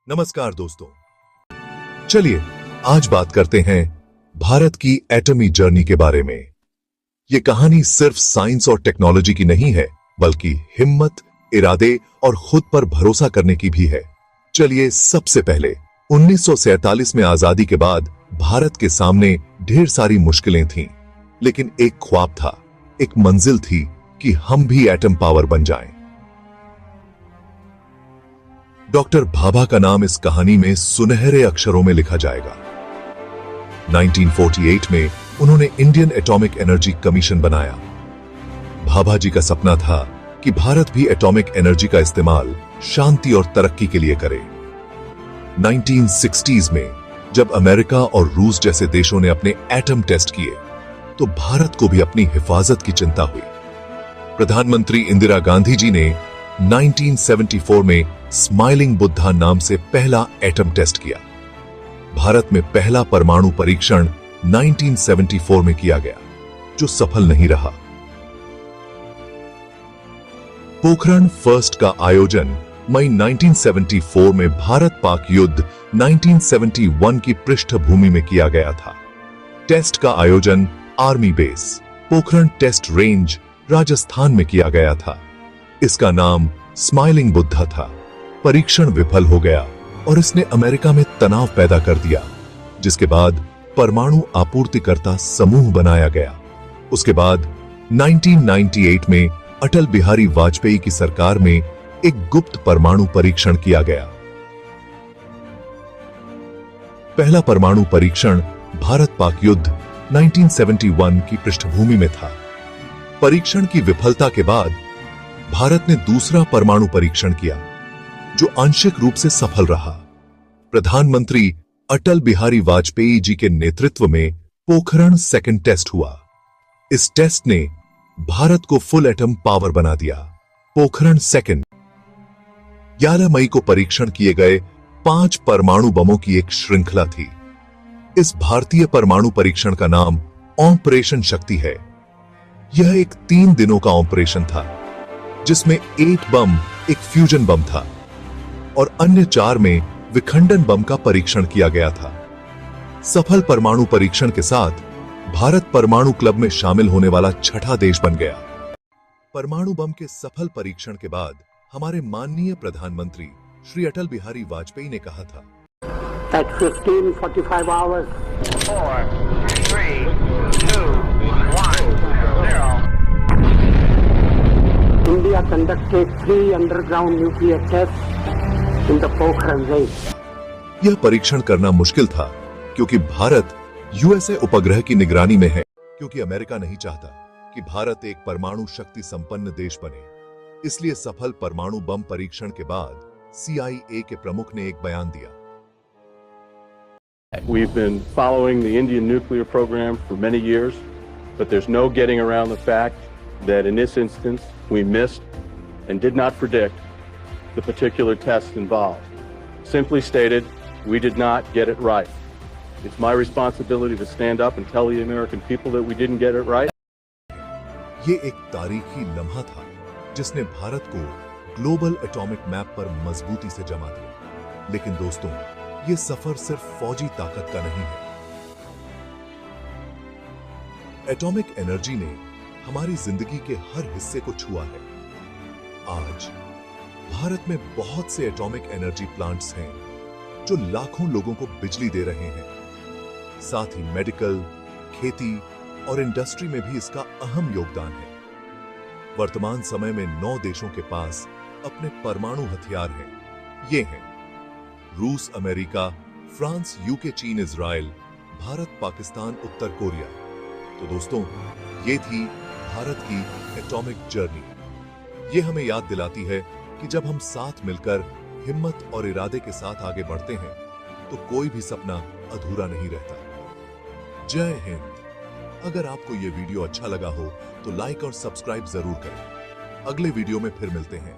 नमस्कार दोस्तों, चलिए आज बात करते हैं भारत की एटमी जर्नी के बारे में। ये कहानी सिर्फ साइंस और टेक्नोलॉजी की नहीं है, बल्कि हिम्मत, इरादे और खुद पर भरोसा करने की भी है। चलिए सबसे पहले 1947 में आजादी के बाद भारत के सामने ढेर सारी मुश्किलें थीं, लेकिन एक ख्वाब था, एक मंजिल थी कि हम भी एटम पावर बन जाएं। डॉक्टर भाभा का नाम इस कहानी में सुनहरे अक्षरों में लिखा जाएगा। 1948 में उन्होंने इंडियन एटॉमिक एनर्जी कमीशन बनाया। भाभा जी का सपना था कि भारत भी एटॉमिक एनर्जी का इस्तेमाल शांति और तरक्की के लिए करे। 1960s में जब अमेरिका और रूस जैसे देशों ने अपने एटम टेस्ट किए, तो भारत को भी अपनी हिफाजत की चिंता हुई। प्रधानमंत्री इंदिरा गांधी जी ने 1974 में स्माइलिंग बुद्धा नाम से पहला एटम टेस्ट किया। भारत में पहला परमाणु परीक्षण 1974 में किया गया, जो सफल नहीं रहा। पोखरण फर्स्ट का आयोजन मई 1974 में भारत पाक युद्ध 1971 की पृष्ठभूमि में किया गया था। टेस्ट का आयोजन army base Pokhran test range Rajasthan में किया गया था। इसका नाम स्माइलिंग बुद्धा था। परीक्षण विफल हो गया और इसने अमेरिका में तनाव पैदा कर दिया, जिसके बाद परमाणु आपूर्तिकर्ता समूह बनाया गया। उसके बाद 1998 में अटल बिहारी वाजपेयी की सरकार में एक गुप्त परमाणु परीक्षण किया गया। पहला परमाणु परीक्षण भारत पाक युद्ध 1971 की पृष्ठभूमि में था। परीक्षण की विफलता के बाद भारत ने दूसरा परमाणु परीक्षण किया, जो आंशिक रूप से सफल रहा। प्रधानमंत्री अटल बिहारी वाजपेयी जी के नेतृत्व में पोखरण सेकंड टेस्ट हुआ। इस टेस्ट ने भारत को फुल एटम पावर बना दिया। पोखरण सेकंड 11 मई को परीक्षण किए गए 5 परमाणु बमों की एक श्रृंखला थी। इस भारतीय परमाणु परीक्षण का नाम ऑपरेशन शक्ति है। यह एक 3 दिनों का ऑपरेशन था, जिसमें 8 बम एक फ्यूजन बम था और अन्य 4 में विखंडन बम का परीक्षण किया गया था। सफल परमाणु परीक्षण के साथ भारत परमाणु क्लब में शामिल होने वाला छठा देश बन गया। परमाणु बम के सफल परीक्षण के बाद हमारे माननीय प्रधानमंत्री श्री अटल बिहारी वाजपेयी ने कहा था, At 15:45 hours, 4, 3, 2, 1, 0. India conducted 3 underground nuclear tests in the Pokhran range. यह परीक्षण करना मुश्किल था, क्योंकि भारत यूएसए उपग्रह की निगरानी में है, क्योंकि अमेरिका नहीं चाहता कि भारत एक परमाणु शक्ति संपन्न देश बने। इसलिए सफल परमाणु बम परीक्षण के बाद CIA के प्रमुख ने एक बयान दिया। We've been following the Indian nuclear program for many years, but there's no getting around the fact that in this instance we missed and did not predict the particular test involved. Simply stated, we did not get it right. It's my responsibility to stand up and tell the American people that we didn't get it right. ये एक तारीखी लम्हा था, जिसने भारत को global atomic map पर मजबूती से जमा दिया। लेकिन दोस्तों, ये सफर सिर्फ फौजी ताकत का नहीं है। एटॉमिक एनर्जी ने हमारी जिंदगी के हर हिस्से को छुआ है। आज भारत में बहुत से एटॉमिक एनर्जी प्लांट्स हैं, जो लाखों लोगों को बिजली दे रहे हैं। साथ ही मेडिकल, खेती और इंडस्ट्री में भी इसका अहम योगदान है। वर्तमान समय में 9 देशों के पास अपने परमाणु हथियार हैं। ये हैं रूस, अमेरिका, फ्रांस, यूके, चीन, इजराइल, भारत, पाकिस्तान, उत्तर कोरिया। तो दोस्तों, ये थी भारत की एटॉमिक जर्नी। ये हमें याद दिलाती है कि जब हम साथ मिलकर हिम्मत और इरादे के साथ आगे बढ़ते हैं, तो कोई भी सपना अधूरा नहीं रहता। जय हिंद। अगर आपको ये वीडियो अच्छा लगा हो तो लाइक और सब्सक्राइब जरूर करें। अगले वीडियो में फिर मिलते हैं।